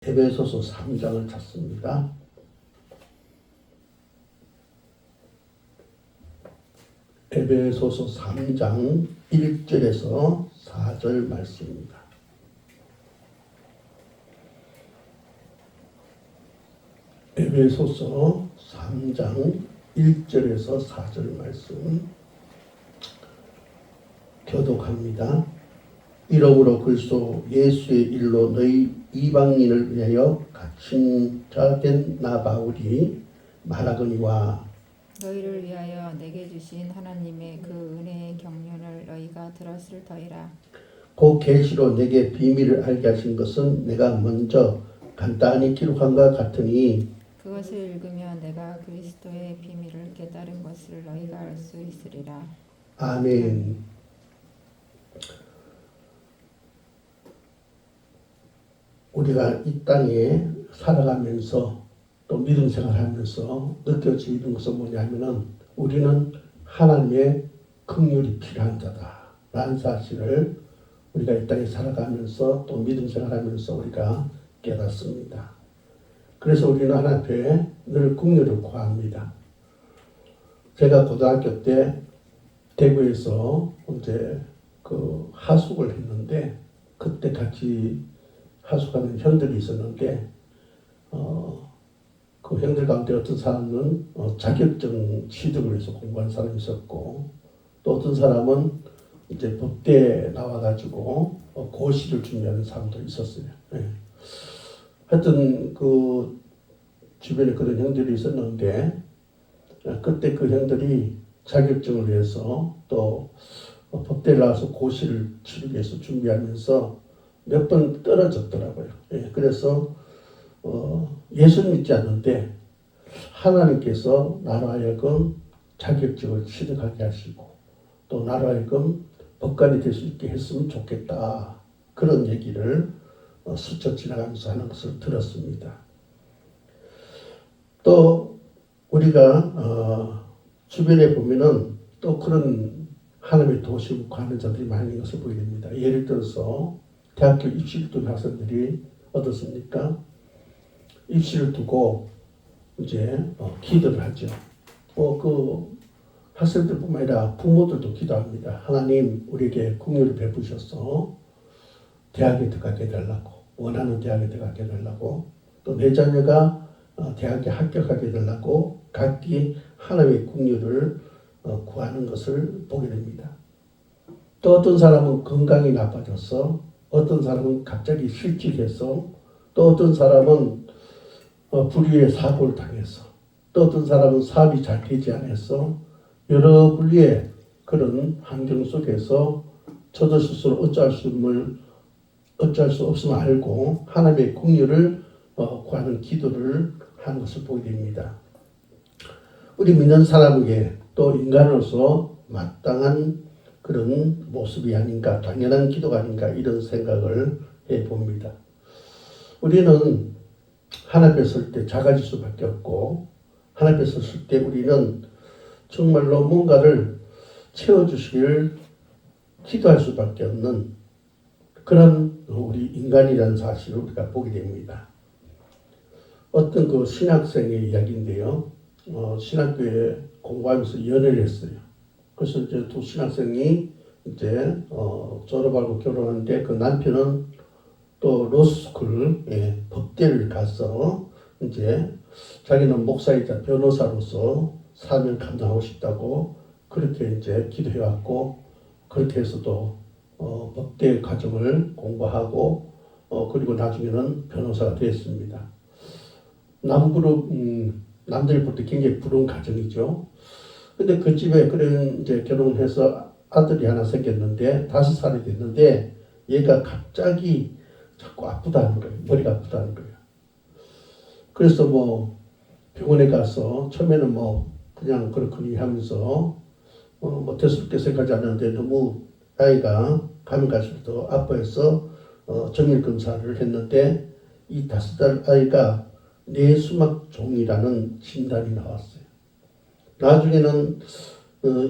에베소서 3장을 찾습니다. 에베소서 3장 1절에서 4절 말씀입니다. 에베소서 3장 1절에서 4절 말씀 교독합니다. 이러므로 그리스도 예수의 일로 너희 이방인을 위하여 갇힌 자 된 나 바울이 말하거니와 너희를 위하여 내게 주신 하나님의 그 은혜의 경륜을 너희가 들었을 터이라. 그 계시로 내게 비밀을 알게 하신 것은 내가 먼저 간단히 기록한 것 같으니 그것을 읽으면 내가 그리스도의 비밀을 깨달은 것을 너희가 알 수 있으리라. 아멘. 우리가 이 땅에 살아가면서 또 믿음 생활하면서 느껴지는 것은 뭐냐면은 우리는 하나님의 긍휼이 필요한 자다라는 사실을 우리가 이 땅에 살아가면서 또 믿음 생활하면서 우리가 깨닫습니다. 그래서 우리는 하나님 앞에 늘 긍휼을 구합니다. 제가 고등학교 때 대구에서 이제 그 하숙을 했는데 그때 같이 하숙하는 형들이 있었는데 그 형들 가운데 어떤 사람은 자격증 취득을 해서 공부한 사람이 있었고 또 어떤 사람은 이제 법대 나와가지고 고시를 준비하는 사람도 있었어요. 네. 하여튼 그 주변에 그런 형들이 있었는데 그때 그 형들이 자격증을 위해서 또 법대를 나와서 고시를 치르기 위해서 준비하면서 몇 번 떨어졌더라고요. 예, 그래서 예수 믿지 않는데 하나님께서 나로 하여금 자격증을 취득하게 하시고 또 나로 하여금 법관이 될 수 있게 했으면 좋겠다. 그런 얘기를 스쳐 지나가면서 하는 것을 들었습니다. 또 우리가 주변에 보면은 또 그런 하나님의 도심을 구하는 자들이 많이 있는 것을 보게 됩니다. 예를 들어서 대학교 입시를 둔 학생들이 어떻습니까? 입시를 두고 이제 기도를 하죠. 그 학생들뿐만 아니라 부모들도 기도합니다. 하나님 우리에게 긍휼을 베푸셔서 대학에 들어가게 해달라고, 원하는 대학에 들어가게 해달라고, 또 내 자녀가 대학에 합격하게 해달라고 각기 하나님의 긍휼을 구하는 것을 보게 됩니다. 또 어떤 사람은 건강이 나빠져서 어떤 사람은 갑자기 실직해서 또 어떤 사람은 불의의 사고를 당해서 또 어떤 사람은 사업이 잘 되지 않아서 여러 분리의 그런 환경 속에서 저도 스스로 어찌할 수 없음을 알고 하나님의 긍휼을 구하는 기도를 하는 것을 보게 됩니다. 우리 믿는 사람에게 또 인간으로서 마땅한 그런 모습이 아닌가, 당연한 기도가 아닌가 이런 생각을 해봅니다. 우리는 하나님 앞에 설 때 작아질 수밖에 없고 하나님 앞에 섰을 때 우리는 정말로 뭔가를 채워주시기를 기도할 수밖에 없는 그런 우리 인간이라는 사실을 우리가 보게 됩니다. 어떤 그 신학생의 이야기인데요. 신학교에 공부하면서 연애를 했어요. 그래서 이제 두 신학생이 이제 졸업하고 결혼하는데 그 남편은 또 로스쿨 법대를 가서 이제 자기는 목사이자 변호사로서 사명을 감당하고 싶다고 그렇게 이제 기도해왔고 그렇게 해서도 법대 과정을 공부하고 그리고 나중에는 변호사가 되었습니다. 남들이 볼 때 굉장히 부러운 가정이죠. 근데 그 집에 그런 이제 결혼해서 아들이 하나 생겼는데 5살이 됐는데 얘가 갑자기 자꾸 아프다는 거예요. 머리가 아프다는 거예요. 그래서 뭐 병원에 가서 처음에는 뭐 그냥 그렇거니 하면서 뭐 대수롭게 생각하지 않았는데 너무 아이가 가면 갈수록 더 아파해서 정밀 검사를 했는데 이 5살 아이가 뇌수막종이라는 진단이 나왔어요. 나중에는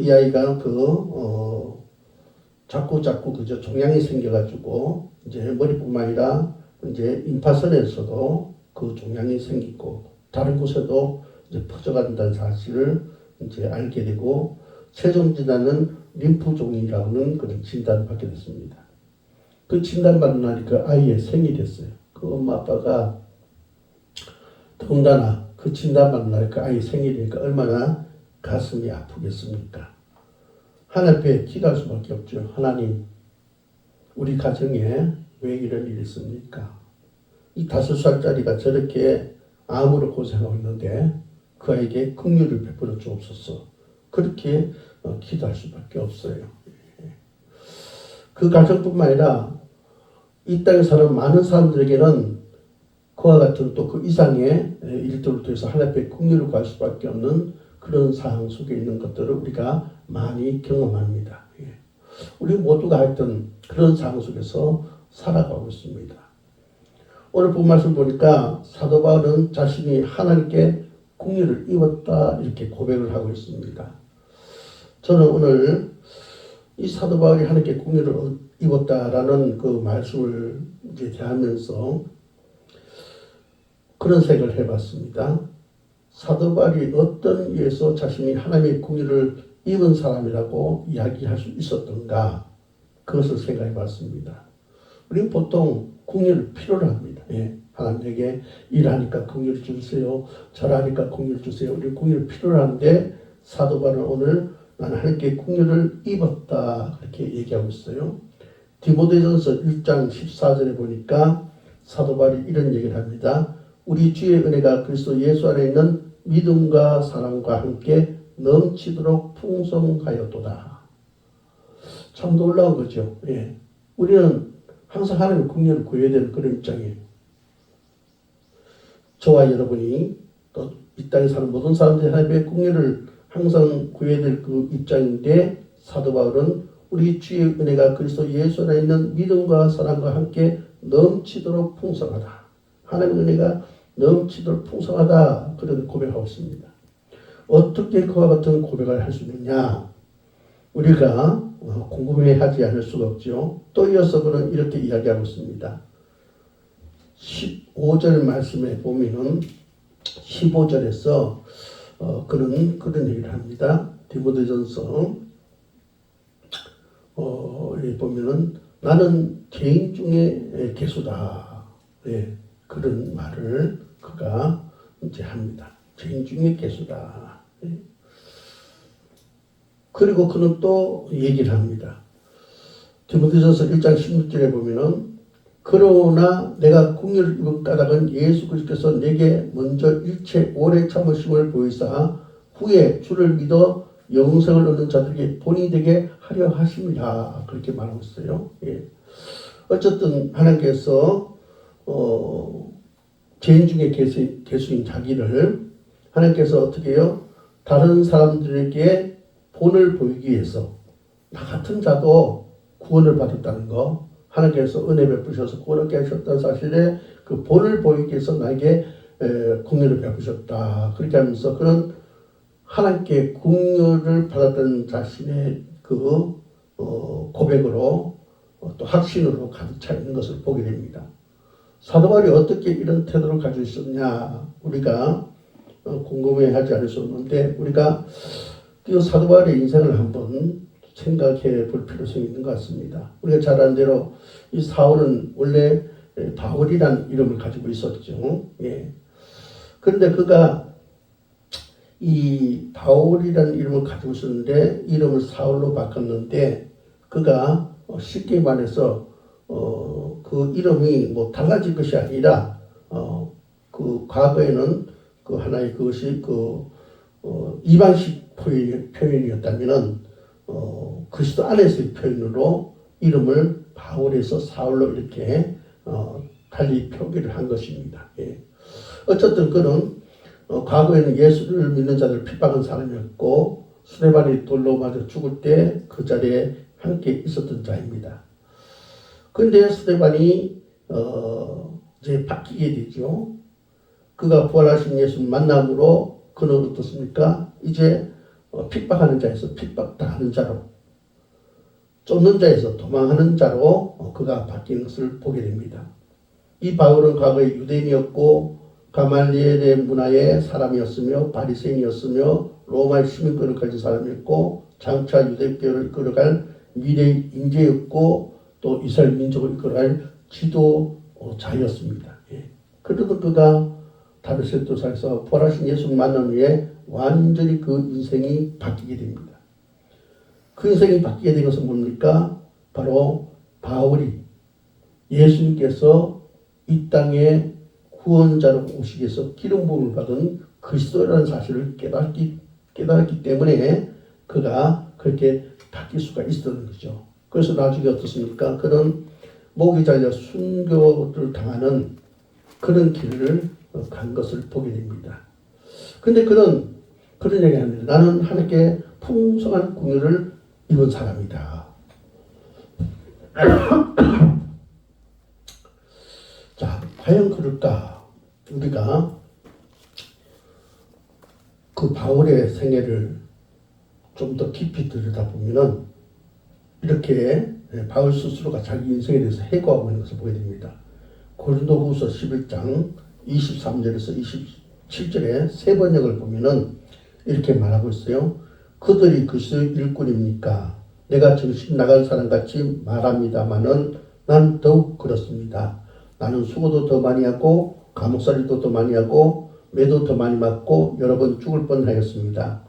이 아이가 자꾸 그저 종양이 생겨가지고 이제 머리뿐만 아니라 이제 임파선에서도 그 종양이 생기고 다른 곳에도 이제 퍼져간다는 사실을 이제 알게 되고 최종 진단은 림프종이라는 그런 진단을 받게 됐습니다. 그 진단받는 날이 그 아이의 생일이었어요. 그 엄마 아빠가 더군다나 그 진단받는 날이 그 아이 생일이니까 얼마나 가슴이 아프겠습니까? 하나님 앞에 기도할 수밖에 없죠. 하나님, 우리 가정에 왜 이런 일이 있습니까? 이 5살짜리가 저렇게 암으로 고생하고 있는데 그 아이에게 긍휼을 베풀어 주옵소서. 그렇게 기도할 수밖에 없어요. 그 가정뿐만 아니라 이 땅에 사는 많은 사람들에게는 그와 같은 또 그 이상의 일들을 통해서 하나님 앞에 긍휼을 구할 수밖에 없는 그런 상황 속에 있는 것들을 우리가 많이 경험합니다. 우리 모두가 하여튼 그런 상황 속에서 살아가고 있습니다. 오늘 본 말씀 보니까 사도 바울은 자신이 하나님께 긍휼을 입었다 이렇게 고백을 하고 있습니다. 저는 오늘 이 사도 바울이 하나님께 긍휼을 입었다라는 그 말씀을 이제 대하면서 그런 생각을 해봤습니다. 사도 바울이 어떤 이유에서 자신이 하나님의 긍휼을 입은 사람이라고 이야기할 수 있었던가 그것을 생각해 봤습니다. 우리는 보통 긍휼을 필요로 합니다. 하나님에게 일하니까 긍휼을 주세요. 절하니까 긍휼을 주세요. 우리 긍휼을 필요로 하는데 사도 바울은 오늘 나는 하나님께 긍휼을 입었다 그렇게 얘기하고 있어요. 디모데전서 1장 14절에 보니까 사도 바울이 이런 얘기를 합니다. 우리 주의 은혜가 그리스도 예수 안에 있는 믿음과 사랑과 함께 넘치도록 풍성하였도다. 참 놀라운 거죠. 우리는 항상 하나님의 긍휼을 구해야 되는 그런 입장이에요. 저와 여러분이 또 이 땅에 사는 모든 사람들이 하나님의 긍휼을 항상 구해야 될 그 입장인데 사도 바울은 우리 주의 은혜가 그리스도 예수 안에 있는 믿음과 사랑과 함께 넘치도록 풍성하다. 하나님의 은혜가 넘치도록 풍성하다. 그런 고백하고 있습니다. 어떻게 그와 같은 고백을 할 수 있느냐? 우리가 궁금해하지 않을 수가 없죠. 또 이어서 그는 이렇게 이야기하고 있습니다. 15절 말씀에 보면은 15절에서 그런 얘기를 합니다. 디모데전서 여기 보면은 나는 죄인 중에 괴수다. 그런 말을 그가 이제 합니다. 죄인 중에 괴수다. 그리고 그는 또 얘기를 합니다. 디모데전서 1장 16절에 보면은 그러나 내가 긍휼을 입은 까닭은 예수 그리스도께서 내게 먼저 일체 오래 참으심을 보이사 후에 주를 믿어 영생을 얻는 자들에게 본이 되게 하려 하심이라 그렇게 말하고 있어요. 어쨌든 하나님께서 죄인 중에 괴수인 자기를 하나님께서 어떻게 해요? 다른 사람들에게 본을 보이기 위해서 나 같은 자도 구원을 받았다는 거 하나님께서 은혜 베푸셔서 구원을 얻게 하셨다는 사실에 그 본을 보이기 위해서 나에게 긍휼을 베푸셨다. 그렇게 하면서 그런 하나님께 긍휼을 받았던 자신의 그 고백으로 또 확신으로 가득 차 있는 것을 보게 됩니다. 사도 바울이 어떻게 이런 태도를 가지고 있었냐 우리가 궁금해하지 않을 수 없는데 우리가 이 사도 바울의 인생을 한번 생각해 볼 필요성이 있는 것 같습니다. 우리가 잘 아는 대로 이 사울은 원래 바울이라는 이름을 가지고 있었죠. 그런데 그가 이 바울이라는 이름을 가지고 있었는데 이름을 사울로 바꿨는데 그가 쉽게 말해서 그 이름이 뭐 달라진 것이 아니라 그 과거에는 그 하나의 그것이 그 이방식 표현이었다면은 그리스도 안에서의 표현으로 이름을 바울에서 사울로 이렇게 달리 표기를 한 것입니다. 어쨌든 그는 과거에는 예수를 믿는 자들을 핍박한 사람이었고 스데반이 돌로 맞아 죽을 때 그 자리에 함께 있었던 자입니다. 그런데 스데반이 이제 바뀌게 되죠. 그가 부활하신 예수 만남으로 그는 어떻습니까? 이제 핍박하는 자에서 핍박당하는 자로 쫓는 자에서 도망하는 자로 그가 바뀐 것을 보게 됩니다. 이 바울은 과거에 유대인이었고 가말리엘의 문화의 사람이었으며 바리새인이었으며 로마의 시민권을 가진 사람이었고 장차 유대교를 이끌어갈 미래의 인재였고 또 이스라엘 민족을 이끌어갈 지도자였습니다. 그래도 그가 다메섹도사에서 부활하신 예수를 만난 후에 완전히 그 인생이 바뀌게 됩니다. 그 인생이 바뀌게 된 것은 뭡니까? 바로 바울이 예수님께서 이 땅에 구원자로 오시기 위해서 기름 부음을 받은 그리스도라는 사실을 깨달았기 때문에 그가 그렇게 바뀔 수가 있었던 거죠. 그래서 나중에 어떻습니까? 그는 목이 잘려 순교를 당하는 그런 길을 간 것을 보게 됩니다. 근데 그는 그런 얘기 합니다. 나는 하나님께 풍성한 긍휼을 입은 사람이다. 자, 과연 그럴까? 우리가 그 바울의 생애를 좀 더 깊이 들여다보면은 이렇게 바울 스스로가 자기 인생에 대해서 해고하고 있는 것을 보게 됩니다. 고린도후서 11장 23절에서 27절에 세 번역을 보면은 이렇게 말하고 있어요. 그들이 그리스도의 일꾼입니까? 내가 정신 나간 사람같이 말합니다마는 난 더욱 그렇습니다. 나는 수고도 더 많이 하고 감옥살이도 더 많이 하고 매도 더 많이 맞고 여러 번 죽을 뻔하였습니다.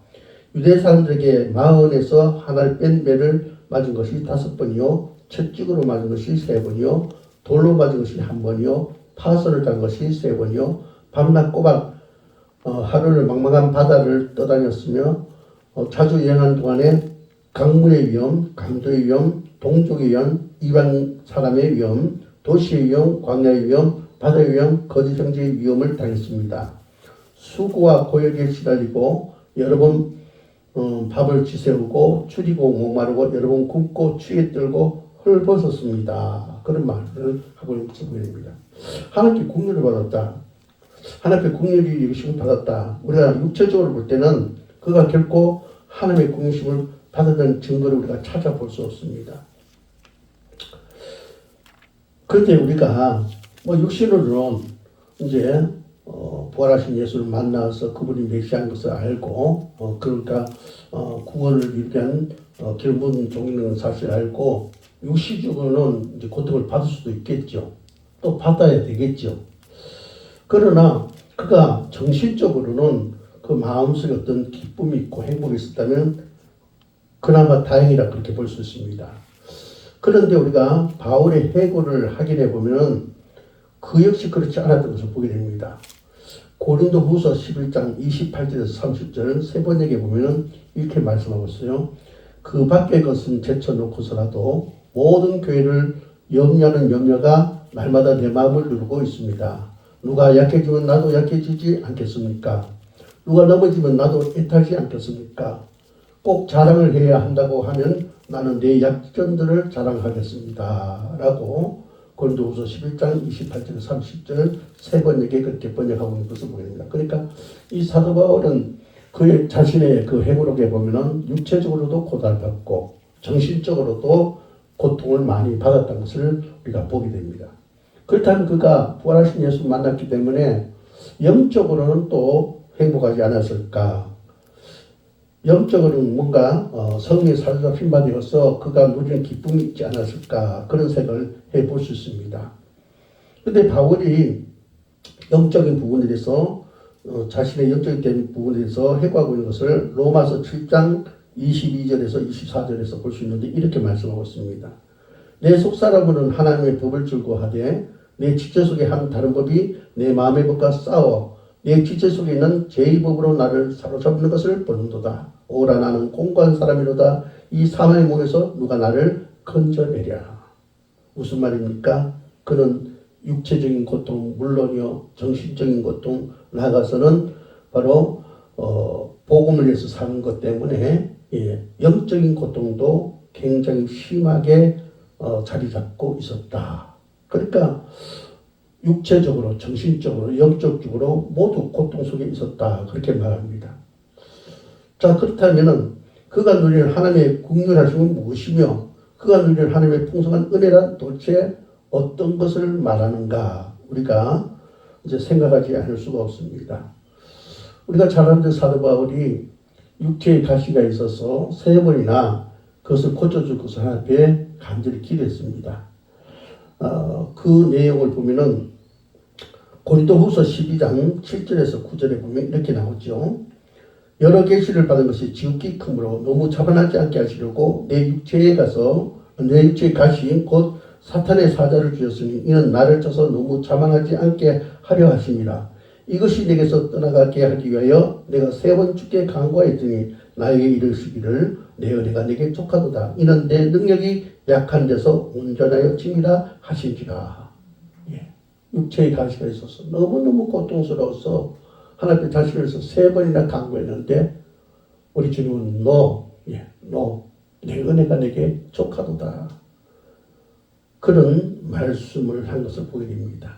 유대 사람들에게 마흔에서 하나를 뺀 매를 맞은 것이 5번이요 채찍으로 맞은 것이 3번이요 돌로 맞은 것이 1번이요 파선을 단 것이 3번이요 밤낮 꼬박 하루를 망망한 바다를 떠다녔으며 자주 여행한 동안에 강물의 위험, 강도의 위험, 동족의 위험, 이방 사람의 위험, 도시의 위험, 광야의 위험, 바다의 위험, 거짓 형제의 위험을 당했습니다. 수고와 고역에 시달리고 여러 번 밥을 지새우고 추리고 목마르고 여러 번 굶고 추위에 떨고 헐벗었습니다. 그런 말을 하고 있는 것을 보게 됩니다. 하나님께 긍휼을 받았다. 하나님께 긍휼이 여기심을 받았다. 우리가 육체적으로 볼 때는 그가 결코 하나님의 긍휼심을 받았다는 증거를 우리가 찾아볼 수 없습니다. 그런데 우리가 육신으로는 이제 부활하신 예수를 만나서 그분이 메시아인 것을 알고 그러니까 구원을 이루게 한 기름 종이는 사실을 알고 육시적으로는 이제 고통을 받을 수도 있겠죠. 또 받아야 되겠죠. 그러나 그가 정신적으로는 그 마음속에 어떤 기쁨이 있고 행복이 있었다면 그나마 다행이라 그렇게 볼 수 있습니다. 그런데 우리가 바울의 해고를 확인해 보면 그 역시 그렇지 않았던 것을 보게 됩니다. 고린도후서 11장 28절에서 30절 세 번역에 보면은 이렇게 말씀하고 있어요. 그 밖의 것은 제쳐놓고서라도 모든 교회를 염려하는 염려가 날마다 내 마음을 누르고 있습니다. 누가 약해지면 나도 약해지지 않겠습니까? 누가 넘어지면 나도 애타지 않겠습니까? 꼭 자랑을 해야 한다고 하면 나는 내 약점들을 자랑하겠습니다. 라고 고린도후서 11장 28절 30절 세 번역에 그렇게 번역하고 있는 것을 보게 됩니다. 그러니까 이 사도 바울은 그의 자신의 그 회고록에 보면은 육체적으로도 고달받고 정신적으로도 고통을 많이 받았다는 것을 우리가 보게 됩니다. 그렇다면 그가 부활하신 예수를 만났기 때문에 영적으로는 또 행복하지 않았을까? 영적으로는 뭔가 성령의 사도가 핀바되어서 그가 누리는 기쁨이 있지 않았을까? 그런 생각을 해볼 수 있습니다. 그런데 바울이 영적인 부분에 대해서 자신의 영적인 부분에 대해서 해고하고 있는 것을 로마서 7장 22절에서 24절에서 볼 수 있는데 이렇게 말씀하고 있습니다. 내 속사람은 하나님의 법을 즐거워하되 내 지체 속에 한 다른 법이 내 마음의 법과 싸워 내 지체 속에 있는 제 법으로 나를 사로잡는 것을 보는도다. 오라 나는 공고한 사람이로다. 이 사망의 몸에서 누가 나를 건져내랴. 무슨 말입니까? 그는 육체적인 고통 물론이요 정신적인 고통 나아가서는 바로 복음을 위해서 사는 것 때문에 영적인 고통도 굉장히 심하게 자리 잡고 있었다. 그러니까 육체적으로 정신적으로 영적으로 모두 고통 속에 있었다. 그렇게 말합니다. 자 그렇다면 그가 누리는 하나님의 긍휼하심은 무엇이며 그가 누리는 하나님의 풍성한 은혜란 도대체 어떤 것을 말하는가 우리가 이제 생각하지 않을 수가 없습니다. 우리가 잘 아는 사도 바울이 육체의 가시가 있어서 3번이나 그것을 고쳐줄 것을 하나님 앞에 간절히 기도했습니다. 그 내용을 보면은 고린도후서 12장 7절에서 9절에 보면 이렇게 나오죠. 여러 계시를 받은 것이 지극히 크므로 너무 자만하지 않게 하시려고 내 육체에 가시 곧 사탄의 사자를 주셨으니 이는 나를 쳐서 너무 자만하지 않게 하려 하심이라. 이것이 내게서 떠나가게 하기 위하여 내가 3번 주께 간구하였더니 나에게 이르시기를 내 은혜가 내게 족하도다. 이는 내 능력이 약한 데서 온전하여 짐이라 하신지라. 육체의 가시가 있어서 너무너무 고통스러워서 하나님 앞에 자신을 위해서 3번이나 간구했는데 우리 주님은 내 은혜가 내게 족하도다. 그런 말씀을 한 것을 보게 됩니다.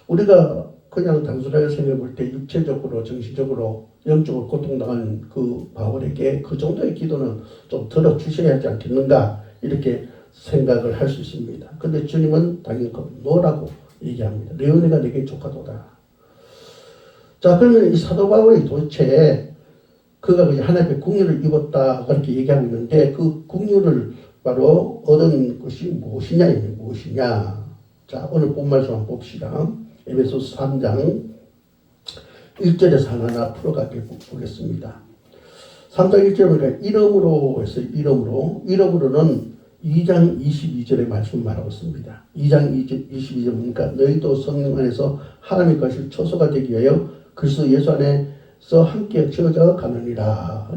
우리가 그냥 단순하게 생각해 볼 때 육체적으로 정신적으로 영적으로 고통당한 그 바울에게 그 정도의 기도는 좀 들어주셔야 하지 않겠는가 이렇게 생각을 할 수 있습니다. 근데 주님은 당연히 노라고 얘기합니다. 내 은혜가 내게 족하도다. 자, 그러면 이 사도 바울이 도대체 그가 하나님의 긍휼을 입었다 그렇게 얘기하고 있는데 그 긍휼을 바로 얻은 것이 무엇이냐. 자, 오늘 본 말씀 한번 봅시다. 에베소서 3장 1절에서 하나하나 풀어가게 보겠습니다. 3장 1절에 보니까 이름으로 했어요. 이름으로는 2장 22절의 말씀 말하고 있습니다. 2장 22절 보니까 너희도 성령 안에서 하나님의 것을 처소가 되기 위하여 그리스도 예수 안에서 함께 지어져 가느니라.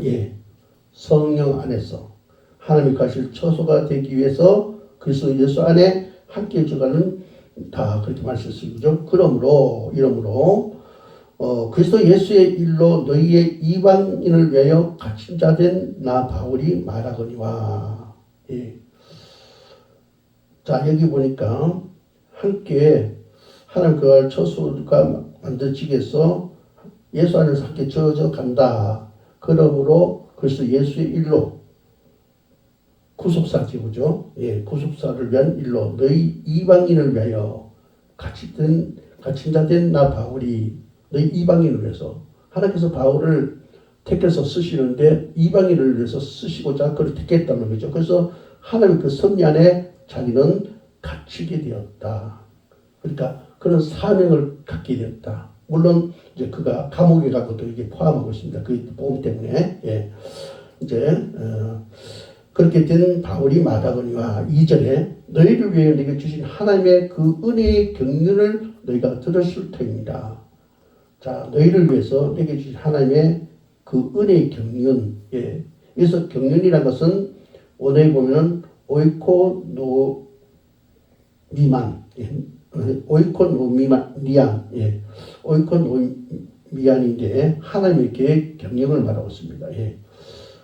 성령 안에서 하나님의 것을 처소가 되기 위해서 그리스도 예수 안에 함께 지어가는 다 그렇게 말씀하시죠. 그러므로 그리스도 예수의 일로 너희의 이방인을 위하여 갇힌 자 된 나 바울이 말하거니와. 자, 여기 보니까 함께 하나님 그 처소가 만들어지게 해서 예수 안에서 함께 지어져 간다. 그러므로 그리스도 예수의 일로 구속사 지구죠. 구속사를 위한 일로 너희 이방인을 위하여 갇힌 자 된 나 바울이 너희 이방인을 위해서 하나님께서 바울을 택해서 쓰시는데 이방인을 위해서 쓰시고자 그를 택했다는 거죠. 그래서 하나님 그 섭리 안에 자기는 갇히게 되었다. 그러니까 그런 사명을 갖게 되었다. 물론 이제 그가 감옥에 가고도 이게 포함하고 있습니다. 그 복음 때문에 그렇게 된 바울이 말하거니와 2절에 너희를 위해 내게 주신 하나님의 그 은혜의 경륜을 너희가 들었을 터입니다. 자, 너희를 위해서 내게 주신 하나님의 그 은혜의 경륜. 여기서 경륜이라는 것은 원어에 보면 오이코노미만, 오이코노미안인데 하나님의 계획 경영을 말하고 있습니다.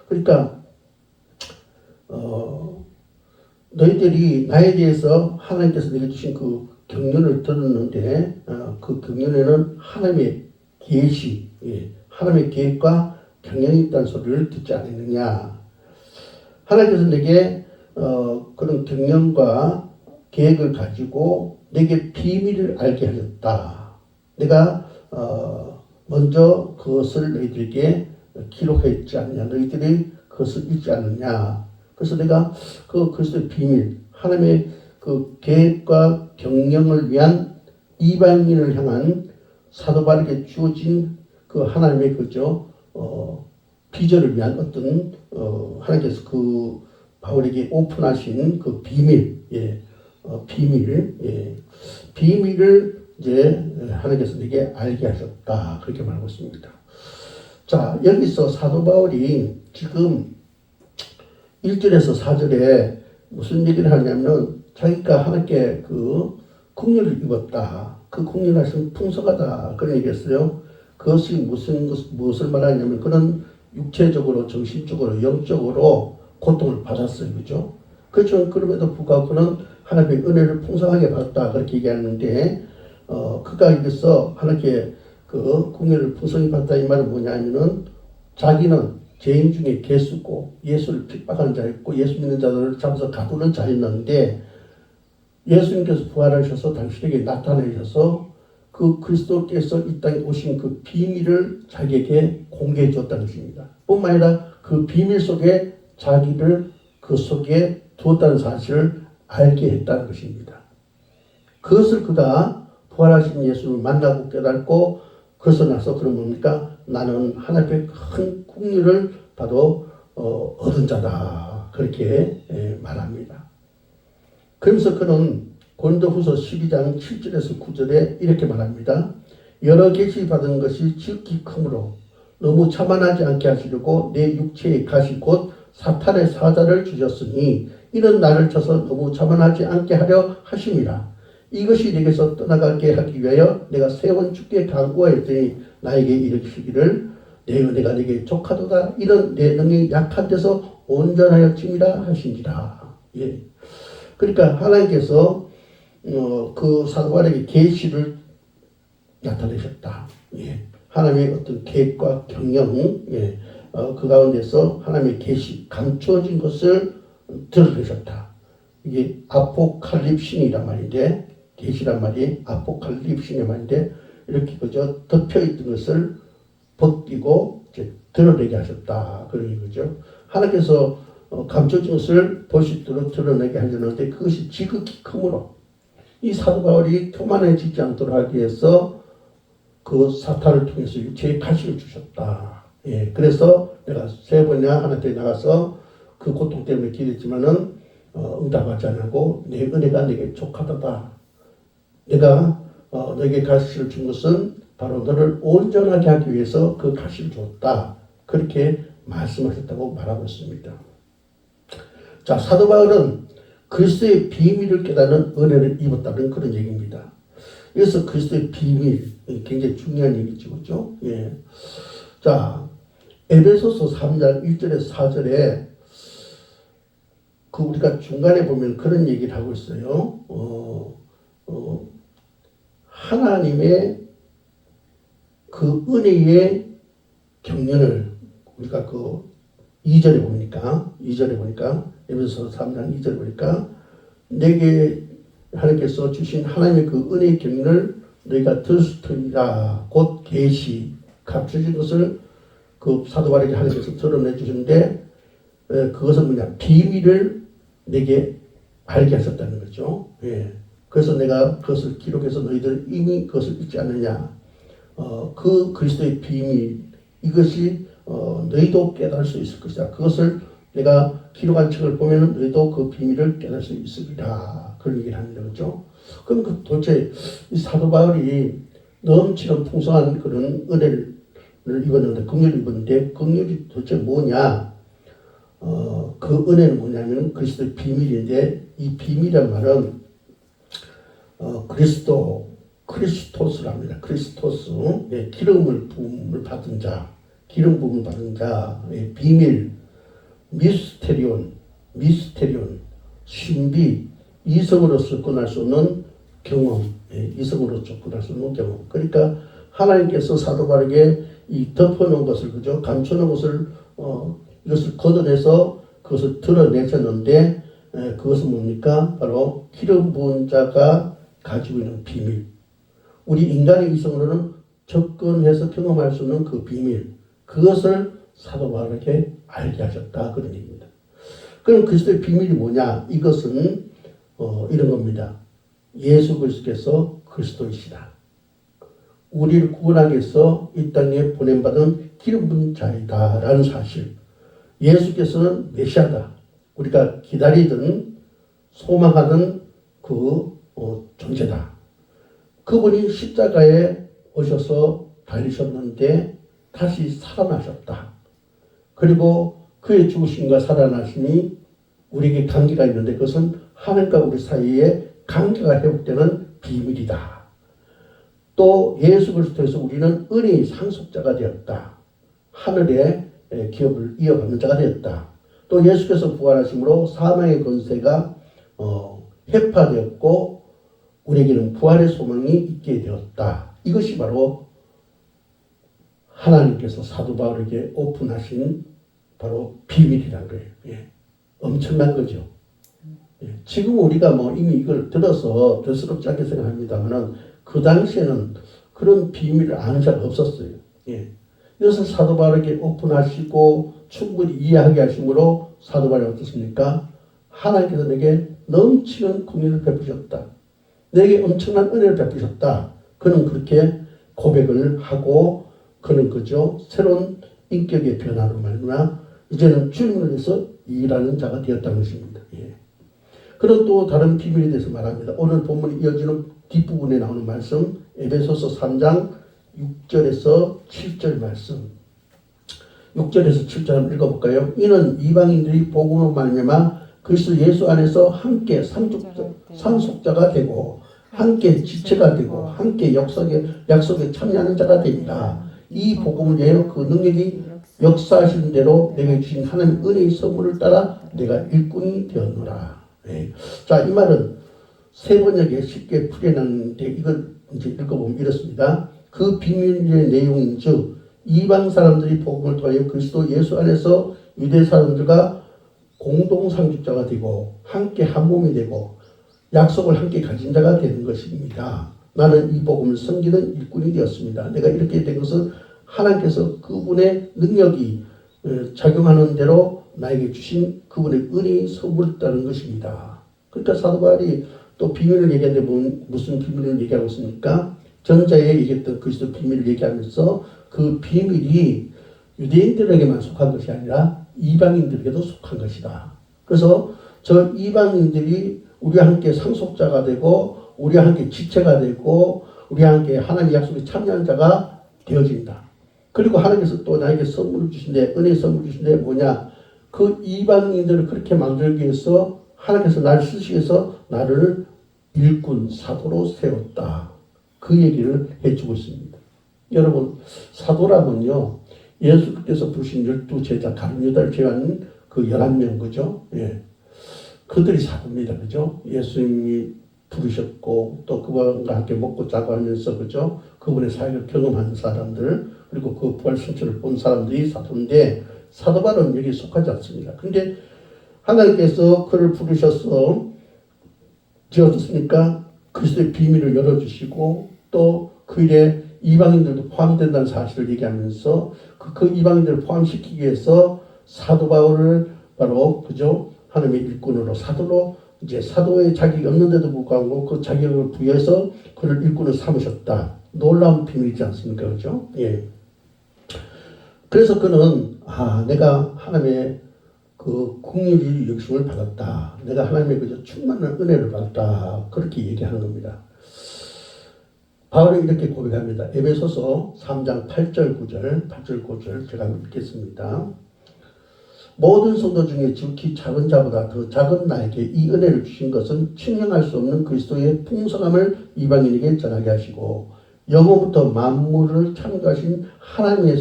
그러니까 너희들이 나에 대해서 하나님께서 내게 주신 그 경륜을 들었는데 그 경륜에는 하나님의 계시, 하나님의 계획과 경영이 있다는 소리를 듣지 않았느냐. 하나님께서 내게 그런 경영과 계획을 가지고 내게 비밀을 알게 하셨다. 내가 먼저 그것을 너희들에게 기록했지 않느냐. 너희들이 그것을 읽지 않느냐. 그래서 내가 그 그리스도의 비밀, 하나님의 그 계획과 경영을 위한 이방인을 향한 사도 바울에게 주어진 그 하나님의 비전을 위한 어떤 하나님께서 그 바울에게 오픈하신 그 비밀, 비밀을 이제 하나님께서 내게 알게 하셨다. 그렇게 말하고 있습니다. 자, 여기서 사도 바울이 지금 1절에서 4절에 무슨 얘기를 하냐면 자기가 하나님께 그 긍휼을 입었다. 그 긍휼 말씀 풍성하다. 그런 얘기했어요. 그것이 무엇을 말하냐면 그런 육체적으로, 정신적으로, 영적으로 고통을 받았어요. 그죠? 그렇죠. 그럼에도 불구하고 그는 하나님의 은혜를 풍성하게 받았다. 그렇게 얘기하는데, 그가 여기서 하나님께 그 긍휼을 풍성히 받았다. 이 말은 뭐냐면은 자기는 죄인 중에 개수고 예수를 핍박하는 자였고 예수 믿는 자들을 잡아서 가두는 자였는데 예수님께서 부활하셔서 당신에게 나타내셔서 그 그리스도께서 이 땅에 오신 그 비밀을 자기에게 공개해 줬다는 것입니다. 뿐만 아니라 그 비밀 속에 자기를 그 속에 두었다는 사실을 알게 했다는 것입니다. 그것을 그가 부활하신 예수를 만나고 깨닫고 그래서 나서 그런 뭡니까? 나는 하나님의 큰 국리를 바로 얻은 자다. 그렇게 말합니다. 그러면서 그는 고린도후서 12장 7절에서 9절에 이렇게 말합니다. 여러 계시 받은 것이 지극히 크므로 너무 자만하지 않게 하시려고 내 육체의 가시 곧 사탄의 사자를 주셨으니 이는 나를 쳐서 너무 자만하지 않게 하려 하심이라. 이것이 내게서 떠나가게 하기 위하여 내가 세 번 주께 간구하였더니 나에게 이르시기를 내 은혜가 내게 족하도다. 이런 내 능력이 약한 데서 온전하여 찜이라 하신지라. 예. 그러니까 하나님께서 그 사도 바울에게 계시를 나타내셨다. 예. 하나님의 어떤 계획과 경영, 예. 그 가운데서 하나님의 계시, 감추어진 것을 드러내셨다. 이게 아포칼립신이란 말인데, 계시란 말이 아포칼립신의 말인데, 이렇게 그저 덮여있던 것을 벗기고 이제 드러내게 하셨다. 그런 거죠. 하나님께서 감춰진 것을 볼 수 있도록 드러내게 하셨는데, 그것이 지극히 크므로 이 사도 바울이 교만해지지 않도록 하기 위해서 그 사탄을 통해서 육체의 가시를 주셨다. 예, 그래서 내가 세 번이나 하나님께 나가서 그 고통 때문에 기도했지만은 응답하지 않고 내 은혜가 내게 족하다. 내가 너에게 가시를 준 것은 바로 너를 온전하게 하기 위해서 그 가시를 줬다. 그렇게 말씀하셨다고 말하고 있습니다. 자, 사도 바울은 그리스도의 비밀을 깨닫는 은혜를 입었다는 그런 얘기입니다. 그래서 그리스도의 비밀, 굉장히 중요한 얘기죠. 그죠? 예. 자, 에베소서 3장 1절에서 4절에 그 우리가 중간에 보면 그런 얘기를 하고 있어요. 하나님의 그 은혜의 경륜을 우리가 그 2절에 보니까 에베소서 3장 2절에 보니까 내게 하나님께서 주신 하나님의 그 은혜의 경륜을 너희가 들을 터이라. 곧 계시 감춰진 것을 그 사도 바울에게 하나님께서 드러내 주시는데 그것은 뭐냐? 비밀을 내게 알게 하셨다는 거죠. 예. 그래서 내가 그것을 기록해서 너희들 이미 그것을 잊지 않느냐. 그 그리스도의 비밀 이것이 너희도 깨달을 수 있을 것이다. 그것을 내가 기록한 책을 보면 너희도 그 비밀을 깨달을 수 있으리라. 그런 얘기를 합니다. 그렇죠? 그럼 그 도대체 이 사도 바울이 넘치는 풍성한 그런 은혜를 입었는데, 긍휼을 입었는데, 긍휼이 도대체 뭐냐? 그 은혜는 뭐냐면 그리스도의 비밀인데, 이 비밀이란 말은 크리스토스랍니다. 크리스토스, 예, 기름 부음을 받은 자, 예, 비밀, 미스테리온, 신비, 이성으로 접근할 수 없는 경험, 예, 이성으로 접근할 수 없는 경험. 그러니까 하나님께서 사도 바울에게 이 덮어놓은 것을, 그죠? 감춰놓은 것을, 이것을 걷어내서 그것을 드러내셨는데, 그것은 뭡니까? 바로 기름 부은 자가 가지고 있는 비밀. 우리 인간의 이성으로는 접근해서 경험할 수 없는 그 비밀. 그것을 사도 바울에게 알게 하셨다. 그런 얘기입니다. 그럼 그리스도의 비밀이 뭐냐? 이것은, 이런 겁니다. 예수 그리스도께서 그리스도이시다. 우리를 구원하기 위해서 이 땅에 보냄받은 기름 부은 자이다. 라는 사실. 예수께서는 메시아다. 우리가 기다리던, 소망하는 그 존재다. 그분이 십자가에 오셔서 달리셨는데 다시 살아나셨다. 그리고 그의 죽으심과 살아나심이 우리에게 관계가 있는데 그것은 하늘과 우리 사이에 관계가 회복되는 비밀이다. 또 예수 그리스도에서 우리는 은혜의 상속자가 되었다. 하늘의 기업을 이어가는 자가 되었다. 또 예수께서 부활하심으로 사망의 권세가 회파되었고 우리에게는 부활의 소망이 있게 되었다. 이것이 바로 하나님께서 사도 바울에게 오픈하신 바로 비밀이라는 거예요. 예. 엄청난 거죠. 지금 우리가 뭐 이미 이걸 들어서 대수롭지 않게 생각합니다만은 그 당시에는 그런 비밀을 아는 자가 없었어요. 예. 이것을 사도 바울에게 오픈하시고 충분히 이해하게 하심으로 사도 바울이 어떻습니까? 하나님께서 내게 넘치는 공의를 베푸셨다. 내게 엄청난 은혜를 베푸셨다. 그는 그렇게 고백을 하고 그는 그저 새로운 인격의 변화로 말미암아 이제는 주님을 위해서 일하는 자가 되었다는 것입니다. 예. 그런 또 다른 비밀에 대해서 말합니다. 오늘 본문이 이어지는 뒷부분에 나오는 말씀 에베소서 3장 6절에서 7절 말씀 6절에서 7절 한번 읽어볼까요? 이는 이방인들이 복음으로 말미암아 그리스도 예수 안에서 함께 상속자가 되고 함께 지체가 되고 함께 약속에 참여하는 자가 됩니다. 이 복음을 위하여 그 능력이 역사하시는 대로 내게 주신 하나님의 은혜의 선물을 따라 내가 일꾼이 되었노라. 네. 자, 이 말은 세 번역에 쉽게 풀어놨는데 이걸 이제 읽어보면 이렇습니다. 그 비밀의 내용인 즉 이방 사람들이 복음을 통하여 그리스도 예수 안에서 유대 사람들과 공동 상속자가 되고 함께 한 몸이 되고 약속을 함께 가진 자가 되는 것입니다. 나는 이 복음을 섬기는 일꾼이 되었습니다. 내가 이렇게 된 것은 하나님께서 그분의 능력이 작용하는 대로 나에게 주신 그분의 은혜의 선물이라는 것입니다. 그러니까 사도 바울이 또 비밀을 얘기하는데 무슨 비밀을 얘기하고 있습니까? 전자에 얘기했던 그리스도 비밀을 얘기하면서 그 비밀이 유대인들에게만 속한 것이 아니라 이방인들에게도 속한 것이다. 그래서 저 이방인들이 우리와 함께 상속자가 되고 우리와 함께 지체가 되고 우리와 함께 하나님의 약속에 참여한 자가 되어진다. 그리고 하나님께서 또 나에게 선물을 주신데 은혜의 선물을 주신데 뭐냐? 그 이방인들을 그렇게 만들기 위해서 하나님께서 나를 쓰시기 위해서 나를 일꾼 사도로 세웠다. 그 얘기를 해주고 있습니다. 여러분 사도라면요 예수께서 부르신 12제자 가룟 유다를 제외한 그 11명 그죠? 예. 그들이 사도입니다. 그죠? 예수님이 부르셨고 또 그분과 함께 먹고 자고 하면서 그죠? 그분의 사역을 경험한 사람들 그리고 그 부활 승천을 본 사람들이 사도인데 사도 바울은 여기에 속하지 않습니다. 그런데 하나님께서 그를 부르셔서 어떻습니까? 그리스도의 비밀을 열어주시고 또 그 일에 이방인들도 포함된다는 사실을 얘기하면서 그 이방인들을 포함시키기 위해서 사도 바울을 바로 그죠? 하나님의 일꾼으로 사도로 이제 사도의 자격이 없는데도 불구하고 그 자격을 부여해서 그를 일꾼으로 삼으셨다. 놀라운 비밀이지 않습니까? 그죠? 예. 그래서 그는 내가 하나님의 그 긍휼이 역심을 받았다. 내가 하나님의 그저 충만한 은혜를 받았다. 그렇게 얘기하는 겁니다. 바울은 이렇게 고백합니다. 에베소서 3장 8절 9절 제가 읽겠습니다. 모든 성도 중에 지극히 작은 자보다 더 작은 나에게 이 은혜를 주신 것은 측량할 수 없는 그리스도의 풍성함을 이방인에게 전하게 하시고 영원부터 만물을 창조하신 하나님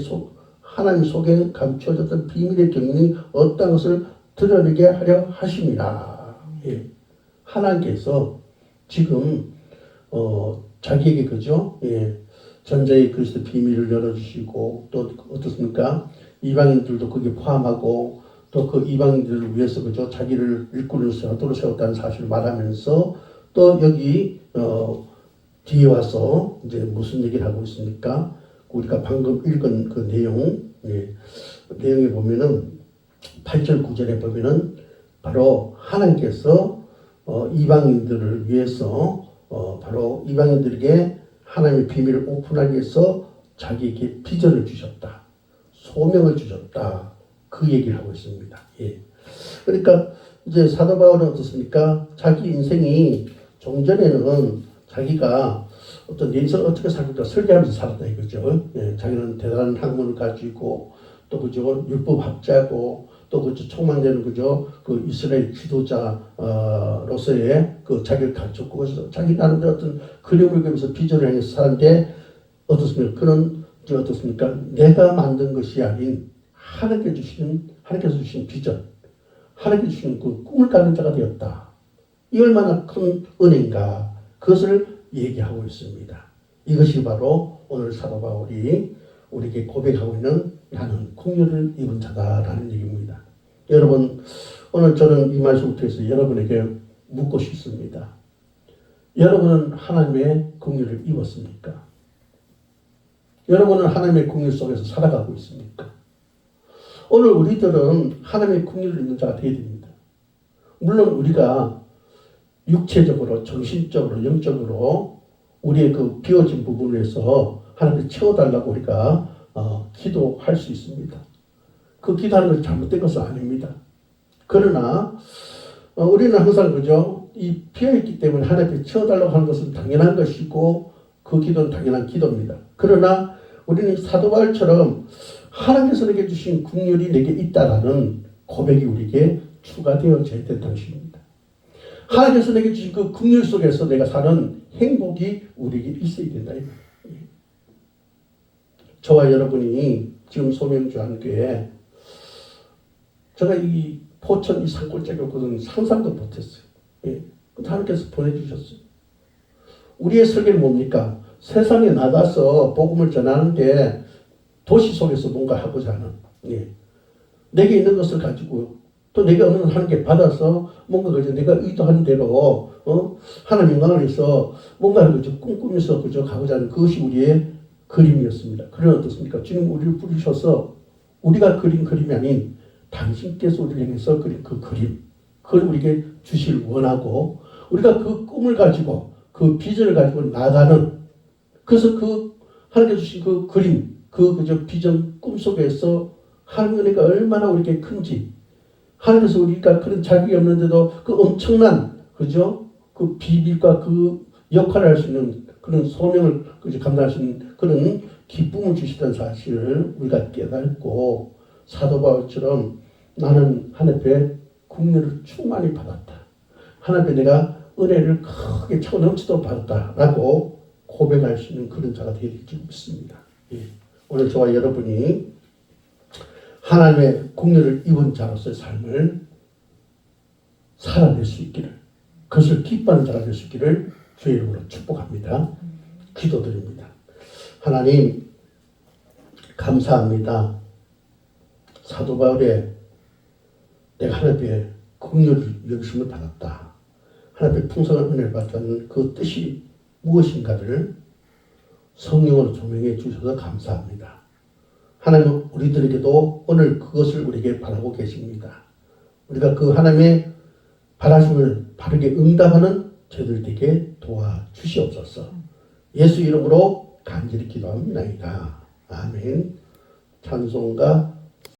속에 감추어졌던 비밀의 경륜이 어떤 것을 드러내게 하려 하심이라. 예. 하나님께서 지금 자기에게 그죠? 예. 전자의 그리스도 비밀을 열어주시고 또 어떻습니까? 이방인들도 거기에 포함하고 또 그 이방인들을 위해서 그죠? 자기를 일꾼으로 사도로 세웠다는 사실을 말하면서 또 여기 뒤에 와서 이제 무슨 얘기를 하고 있습니까? 우리가 방금 읽은 그 내용, 내용에 보면은 8절 9절에 보면은 바로 하나님께서 이방인들을 위해서 바로 이방인들에게 하나님의 비밀을 오픈하기 위해서 자기에게 비전을 주셨다. 소명을 주셨다. 그 얘기를 하고 있습니다. 예. 그러니까 이제 사도 바울은 어떻습니까? 자기 인생이 종전에는 자기가 어떤 인생을 어떻게 살까 설계하면서 살았다 이거죠. 예. 자기는 대단한 학문을 가지고 또 그죠 율법학자고 또 그죠 총망되는 그죠 그 이스라엘 지도자로서의 그 자기를 갖췄고 그래서 자기 나름대로 어떤 그림을 그리면서 비전을 향해서 사는데 어떻습니까? 그는 어떻습니까? 내가 만든 것이 아닌 하나님께서 주신 비전, 하나님께서 주신 그 꿈을 가는 자가 되었다. 이 얼마나 큰 은혜인가 그것을 얘기하고 있습니다. 이것이 바로 오늘 사도 바울이 우리에게 고백하고 있는 나는 긍휼을 입은 자다라는 얘기입니다. 여러분 오늘 저는 이 말씀을 통해서 여러분에게 묻고 싶습니다. 여러분은 하나님의 긍휼을 입었습니까? 여러분은 하나님의 긍휼 속에서 살아가고 있습니까? 오늘 우리들은 하나님의 긍휼을 입는 자가 되어야 됩니다. 물론 우리가 육체적으로, 정신적으로, 영적으로 우리의 그 비워진 부분에서 하나님을 채워달라고 우리가 기도할 수 있습니다. 그 기도하는 것이 잘못된 것은 아닙니다. 그러나 우리는 항상 그죠? 이 비어있기 때문에 하나님께 채워달라고 하는 것은 당연한 것이고 그 기도는 당연한 기도입니다. 그러나 우리는 사도 바울처럼 하나님께서 내게 주신 긍휼이 내게 있다라는 고백이 우리에게 추가되어져야 된다는 것입니다. 하나님께서 내게 주신 그 긍휼 속에서 내가 사는 행복이 우리에게 있어야 된다. 저와 여러분이 지금 소명주한교회 제가 이 포천 이 산골짜기 곳은 상상도 못했어요. 예. 하나님께서 보내주셨어요. 우리의 설계는 뭡니까? 세상에 나가서 복음을 전하는 게 도시 속에서 뭔가 하고자 하는, 예. 내게 있는 것을 가지고 또 내가 없는 하나님께 받아서 뭔가 그저 내가 의도하는 대로 하나님 영광을 위해서 뭔가를 그저 꿈꾸면서 그저 가고자 하는 그것이 우리의 그림이었습니다. 그러나 어떻습니까? 주님 우리를 부르셔서 우리가 그린 그림이 아닌 당신께서 우리를 향해서 그린 그 그림, 그걸 우리에게 주실 원하고 우리가 그 꿈을 가지고 그 비전을 가지고 나가는, 그래서 그 하나님께서 주신 그 그림, 그저 비전 꿈 속에서 하나님의 은혜가 얼마나 우리에게 큰지, 하나님께서 우리가 그런 자격이 없는데도 그 엄청난 그죠? 그 비밀과 그 역할을 할 수 있는 그런 소명을 그저 감당할 수 있는 그런 기쁨을 주시던 사실을 우리가 깨닫고 사도 바울처럼 나는 하나님의 긍휼을 충만히 받았다. 하나님께 내가 은혜를 크게 차고 넘치도록 받았다라고 고백할 수 있는 그런 자가 되어야 될지 믿습니다. 예. 오늘 저와 여러분이 하나님의 긍휼을 입은 자로서의 삶을 살아낼 수 있기를, 그것을 기뻐하는 자가 될 수 있기를 주의 이름으로 축복합니다. 기도드립니다. 하나님 감사합니다. 사도 바울의 내가 하나님의 긍휼을 여기심을 받았다. 하나님의 풍성한 은혜를 받았다는 그 뜻이 무엇인가를 성령으로 조명해 주셔서 감사합니다. 하나님은 우리들에게도 오늘 그것을 우리에게 바라고 계십니다. 우리가 그 하나님의 바라심을 바르게 응답하는 저희들 되게 도와주시옵소서. 예수 이름으로 간절히 기도합니다. 아멘. 찬송가